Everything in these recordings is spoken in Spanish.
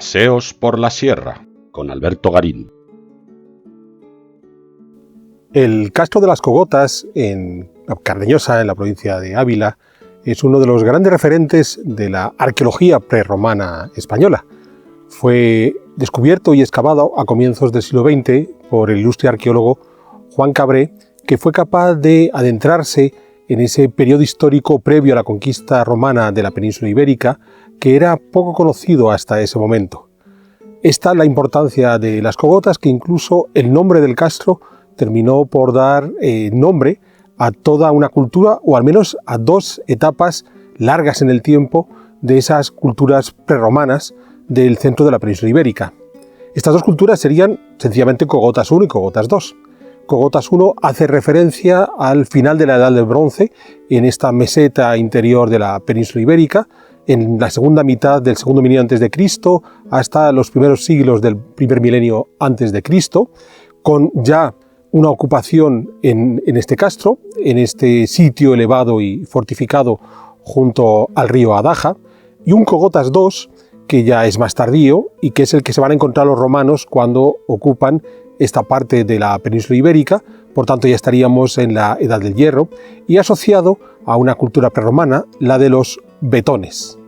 Paseos por la Sierra, con Alberto Garín. El Castro de las Cogotas, en Cardeñosa, en la provincia de Ávila, es uno de los grandes referentes de la arqueología prerromana española. Fue descubierto y excavado a comienzos del siglo XX por el ilustre arqueólogo Juan Cabré, que fue capaz de adentrarse en ese periodo histórico previo a la conquista romana de la península ibérica, que era poco conocido hasta ese momento. Esta es la importancia de las cogotas, que incluso el nombre del castro terminó por dar nombre a toda una cultura, o al menos a dos etapas largas en el tiempo de esas culturas prerromanas del centro de la península ibérica. Estas dos culturas serían sencillamente Cogotas I y Cogotas II. Cogotas I hace referencia al final de la Edad del Bronce, en esta meseta interior de la península ibérica, en la segunda mitad del segundo milenio antes de Cristo hasta los primeros siglos del primer milenio antes de Cristo, con ya una ocupación en este castro, en este sitio elevado y fortificado junto al río Adaja, y un Cogotas II que ya es más tardío y que es el que se van a encontrar los romanos cuando ocupan esta parte de la península ibérica. Por tanto ya estaríamos en la Edad del Hierro, y asociado a una cultura prerromana, la de los betones.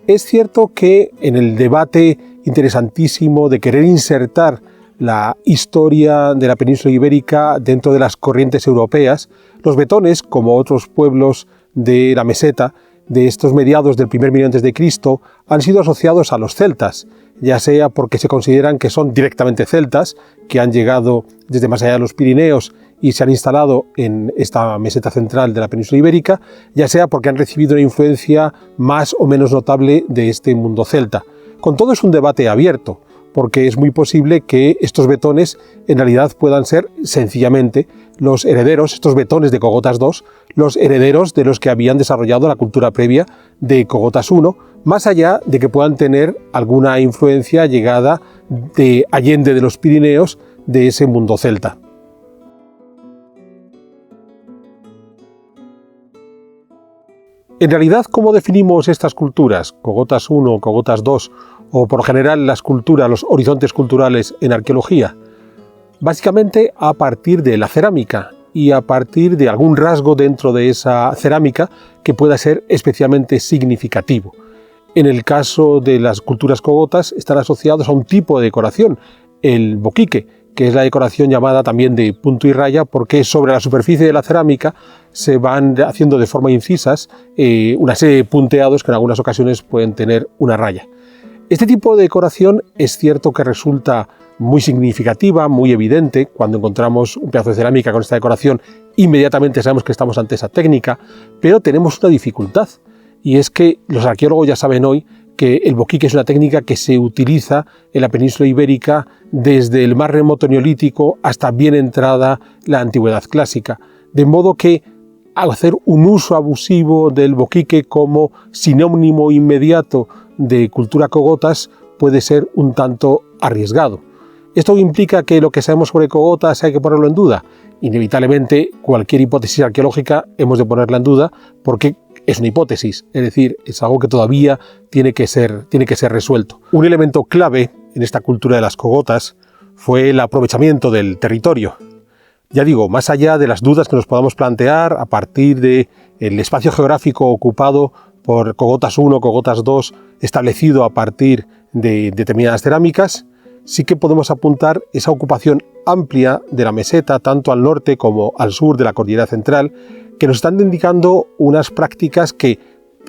Es cierto que en el debate interesantísimo de querer insertar la historia de la península ibérica dentro de las corrientes europeas, los betones, como otros pueblos de la meseta de estos mediados del primer milenio antes de Cristo, han sido asociados a los celtas, ya sea porque se consideran que son directamente celtas, que han llegado desde más allá de los Pirineos y se han instalado en esta meseta central de la península ibérica, ya sea porque han recibido una influencia más o menos notable de este mundo celta. Con todo, es un debate abierto, porque es muy posible que estos betones en realidad puedan ser sencillamente los herederos, estos betones de Cogotas II, los herederos de los que habían desarrollado la cultura previa de Cogotas I, más allá de que puedan tener alguna influencia llegada de allende de los Pirineos de ese mundo celta. En realidad, ¿cómo definimos estas culturas, Cogotas I, Cogotas II, o por lo general las culturas, los horizontes culturales en arqueología? Básicamente a partir de la cerámica y a partir de algún rasgo dentro de esa cerámica que pueda ser especialmente significativo. En el caso de las culturas cogotas están asociados a un tipo de decoración, el boquique, que es la decoración llamada también de punto y raya, porque sobre la superficie de la cerámica se van haciendo de forma incisas una serie de punteados que en algunas ocasiones pueden tener una raya. Este tipo de decoración es cierto que resulta muy significativa, muy evidente. Cuando encontramos un pedazo de cerámica con esta decoración, inmediatamente sabemos que estamos ante esa técnica, pero tenemos una dificultad, y es que los arqueólogos ya saben hoy que el boquique es una técnica que se utiliza en la península ibérica desde el más remoto neolítico hasta bien entrada la antigüedad clásica, de modo que hacer un uso abusivo del boquique como sinónimo inmediato de cultura cogotas puede ser un tanto arriesgado. ¿Esto implica que lo que sabemos sobre cogotas hay que ponerlo en duda? Inevitablemente, cualquier hipótesis arqueológica hemos de ponerla en duda, porque es una hipótesis, es decir, es algo que todavía tiene que ser resuelto. Un elemento clave en esta cultura de las cogotas fue el aprovechamiento del territorio. Ya digo, más allá de las dudas que nos podamos plantear a partir del espacio geográfico ocupado por Cogotas I, Cogotas II, establecido a partir de determinadas cerámicas, sí que podemos apuntar esa ocupación amplia de la meseta, tanto al norte como al sur de la cordillera central, que nos están indicando unas prácticas que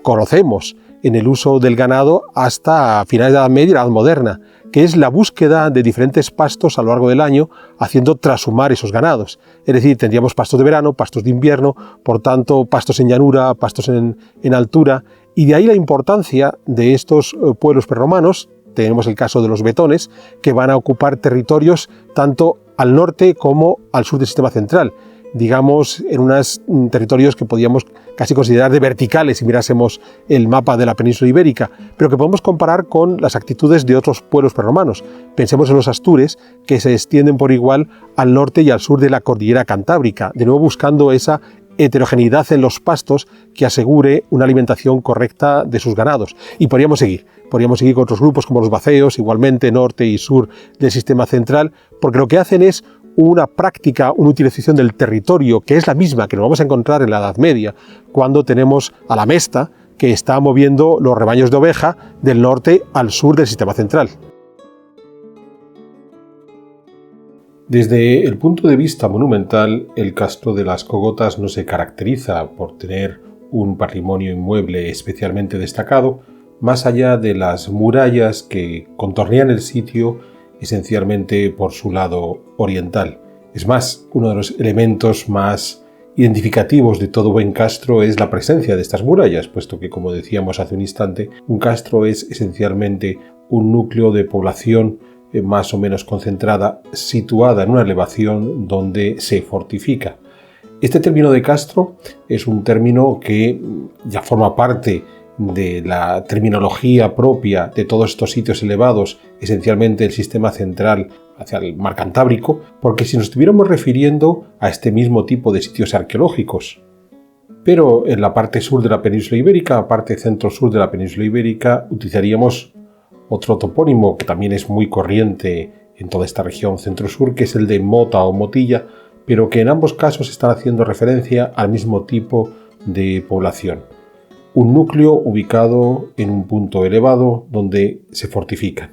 conocemos en el uso del ganado hasta finales de la Edad Media y la Edad Moderna, que es la búsqueda de diferentes pastos a lo largo del año, haciendo trashumar esos ganados. Es decir, tendríamos pastos de verano, pastos de invierno, por tanto, pastos en llanura, pastos en altura, y de ahí la importancia de estos pueblos prerromanos. Tenemos el caso de los betones, que van a ocupar territorios tanto al norte como al sur del sistema central, digamos en unos territorios que podíamos casi considerar de verticales si mirásemos el mapa de la península ibérica, pero que podemos comparar con las actitudes de otros pueblos prerromanos. Pensemos en los astures, que se extienden por igual al norte y al sur de la cordillera cantábrica, de nuevo buscando esa heterogeneidad en los pastos que asegure una alimentación correcta de sus ganados. Y podríamos seguir con otros grupos como los baceos, igualmente norte y sur del sistema central, porque lo que hacen es una práctica, una utilización del territorio que es la misma que nos vamos a encontrar en la Edad Media, cuando tenemos a la Mesta que está moviendo los rebaños de oveja del norte al sur del sistema central. Desde el punto de vista monumental, el castro de las Cogotas no se caracteriza por tener un patrimonio inmueble especialmente destacado, más allá de las murallas que contornean el sitio esencialmente por su lado oriental. Es más, uno de los elementos más identificativos de todo buen castro es la presencia de estas murallas, puesto que, como decíamos hace un instante, un castro es esencialmente un núcleo de población más o menos concentrada, situada en una elevación donde se fortifica. Este término de castro es un término que ya forma parte de la terminología propia de todos estos sitios elevados, esencialmente el sistema central hacia el mar Cantábrico, porque si nos estuviéramos refiriendo a este mismo tipo de sitios arqueológicos, pero en la parte sur de la península ibérica, parte centro-sur de la península ibérica, utilizaríamos otro topónimo que también es muy corriente en toda esta región centro-sur, que es el de mota o motilla, pero que en ambos casos están haciendo referencia al mismo tipo de población. Un núcleo ubicado en un punto elevado donde se fortifican.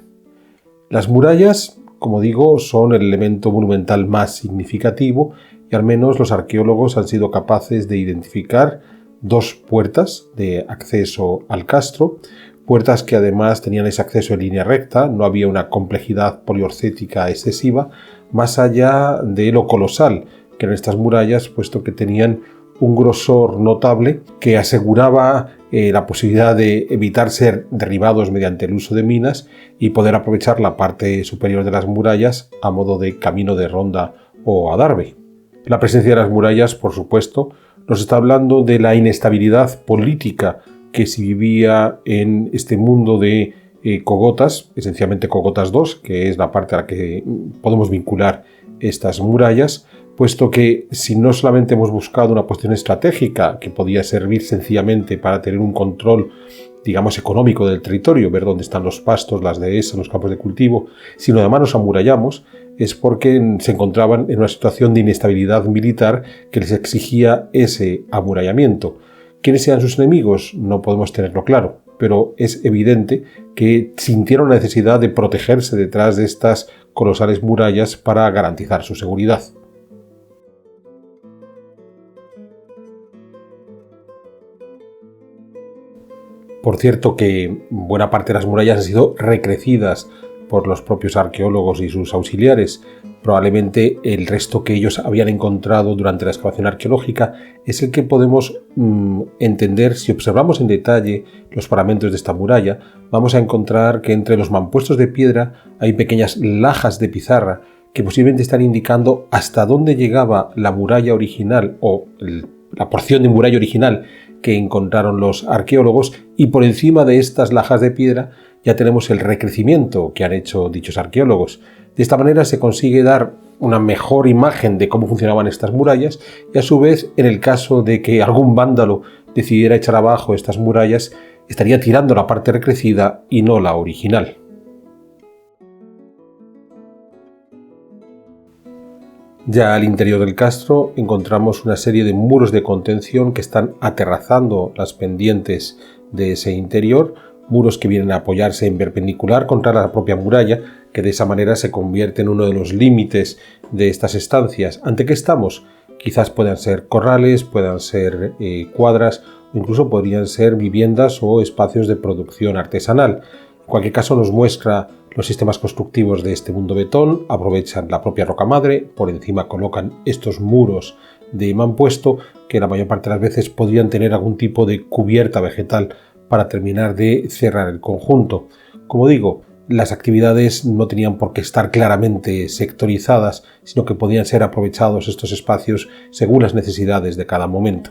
Las murallas, como digo, son el elemento monumental más significativo y al menos los arqueólogos han sido capaces de identificar dos puertas de acceso al castro, puertas que además tenían ese acceso en línea recta, no había una complejidad poliorcética excesiva, más allá de lo colosal que eran estas murallas, puesto que tenían un grosor notable que aseguraba la posibilidad de evitar ser derribados mediante el uso de minas y poder aprovechar la parte superior de las murallas a modo de camino de ronda o adarve. La presencia de las murallas, por supuesto, nos está hablando de la inestabilidad política que se vivía en este mundo de cogotas, esencialmente Cogotas II, que es la parte a la que podemos vincular estas murallas, puesto que si no solamente hemos buscado una cuestión estratégica que podía servir sencillamente para tener un control, digamos, económico del territorio, ver dónde están los pastos, las dehesas, los campos de cultivo, sino además nos amurallamos, es porque se encontraban en una situación de inestabilidad militar que les exigía ese amurallamiento. ¿Quiénes eran sus enemigos? No podemos tenerlo claro, pero es evidente que sintieron la necesidad de protegerse detrás de estas colosales murallas para garantizar su seguridad. Por cierto que buena parte de las murallas han sido recrecidas por los propios arqueólogos y sus auxiliares. Probablemente el resto que ellos habían encontrado durante la excavación arqueológica es el que podemos entender si observamos en detalle los paramentos de esta muralla. Vamos a encontrar que entre los mampuestos de piedra hay pequeñas lajas de pizarra que posiblemente están indicando hasta dónde llegaba la muralla original o la porción de muralla original que encontraron los arqueólogos, y por encima de estas lajas de piedra ya tenemos el recrecimiento que han hecho dichos arqueólogos. De esta manera se consigue dar una mejor imagen de cómo funcionaban estas murallas y a su vez, en el caso de que algún vándalo decidiera echar abajo estas murallas, estaría tirando la parte recrecida y no la original. Ya al interior del castro encontramos una serie de muros de contención que están aterrazando las pendientes de ese interior, muros que vienen a apoyarse en perpendicular contra la propia muralla, que de esa manera se convierte en uno de los límites de estas estancias. ¿Ante qué estamos? Quizás puedan ser corrales, puedan ser cuadras o incluso podrían ser viviendas o espacios de producción artesanal. En cualquier caso nos muestra los sistemas constructivos de este mundo betón, aprovechan la propia roca madre, por encima colocan estos muros de mampuesto que la mayor parte de las veces podrían tener algún tipo de cubierta vegetal para terminar de cerrar el conjunto. Como digo, las actividades no tenían por qué estar claramente sectorizadas, sino que podían ser aprovechados estos espacios según las necesidades de cada momento.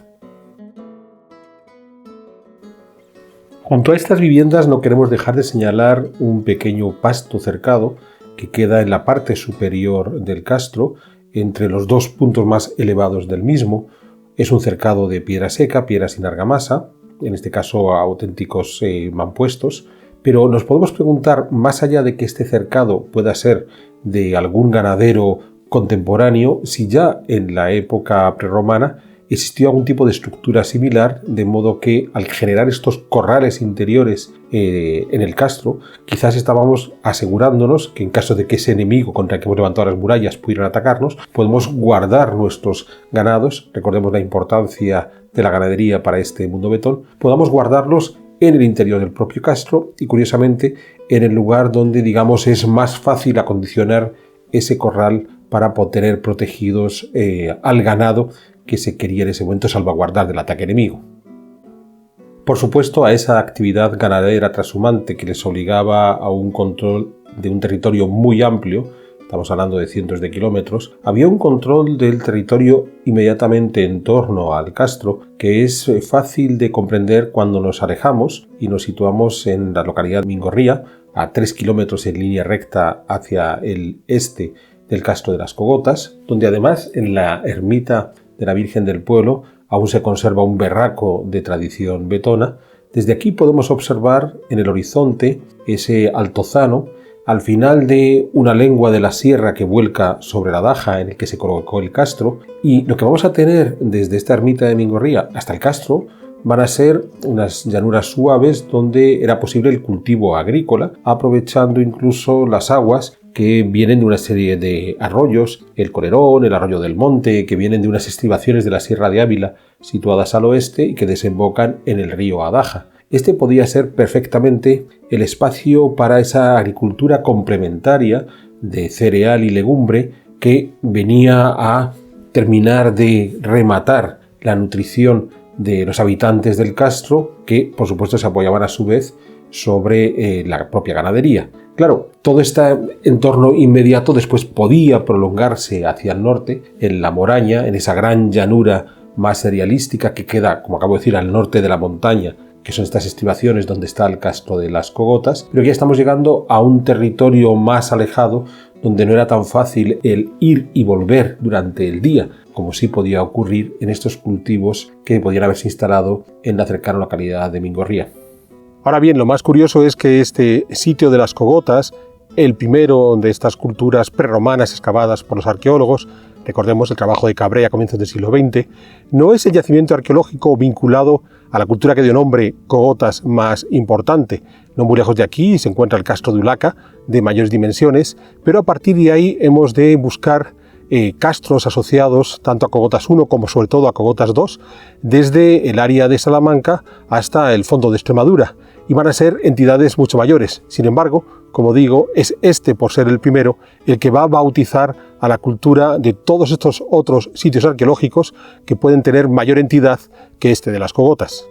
Junto a estas viviendas no queremos dejar de señalar un pequeño pasto cercado que queda en la parte superior del castro, entre los dos puntos más elevados del mismo, Es un cercado de piedra seca, piedra sin argamasa, en este caso auténticos mampuestos, pero nos podemos preguntar, más allá de que este cercado pueda ser de algún ganadero contemporáneo, si ya en la época prerromana existió algún tipo de estructura similar, de modo que al generar estos corrales interiores en el castro, quizás estábamos asegurándonos que en caso de que ese enemigo contra el que hemos levantado las murallas pudiera atacarnos, podemos guardar nuestros ganados, recordemos la importancia de la ganadería para este mundo betón, podamos guardarlos en el interior del propio castro y, curiosamente, en el lugar donde, digamos, es más fácil acondicionar ese corral para tener protegidos al ganado que se quería en ese momento salvaguardar del ataque enemigo. Por supuesto, a esa actividad ganadera trashumante que les obligaba a un control de un territorio muy amplio, estamos hablando de cientos de kilómetros, había un control del territorio inmediatamente en torno al castro que es fácil de comprender cuando nos alejamos y nos situamos en la localidad de Mingorría, a 3 kilómetros en línea recta hacia el este del castro de las Cogotas, donde además en la ermita de la Virgen del Pueblo aún se conserva un verraco de tradición betona. Desde aquí podemos observar en el horizonte ese altozano al final de una lengua de la sierra que vuelca sobre la Daja en el que se colocó el castro, y lo que vamos a tener desde esta ermita de Mingorría hasta el castro van a ser unas llanuras suaves donde era posible el cultivo agrícola, aprovechando incluso las aguas que vienen de una serie de arroyos, el Colerón, el Arroyo del Monte, que vienen de unas estribaciones de la Sierra de Ávila situadas al oeste y que desembocan en el río Adaja. Este podía ser perfectamente el espacio para esa agricultura complementaria de cereal y legumbre que venía a terminar de rematar la nutrición de los habitantes del castro, que por supuesto se apoyaban a su vez sobre la propia ganadería. Claro, todo este entorno inmediato después podía prolongarse hacia el norte, en la Moraña, en esa gran llanura más cerealística que queda, como acabo de decir, al norte de la montaña, que son estas estribaciones donde está el castro de las Cogotas, pero ya estamos llegando a un territorio más alejado, donde no era tan fácil el ir y volver durante el día, como sí podía ocurrir en estos cultivos que podían haberse instalado en la cercana localidad de Mingorría. Ahora bien, lo más curioso es que este sitio de las Cogotas, el primero de estas culturas prerromanas excavadas por los arqueólogos, recordemos el trabajo de Cabré a comienzos del siglo XX, no es el yacimiento arqueológico vinculado a la cultura que dio nombre Cogotas más importante. No muy lejos de aquí se encuentra el castro de Ulaca, de mayores dimensiones, pero a partir de ahí hemos de buscar castros asociados tanto a Cogotas I como sobre todo a Cogotas II, desde el área de Salamanca hasta el fondo de Extremadura, y van a ser entidades mucho mayores. Sin embargo, como digo, es este, por ser el primero, el que va a bautizar a la cultura de todos estos otros sitios arqueológicos que pueden tener mayor entidad que este de las Cogotas.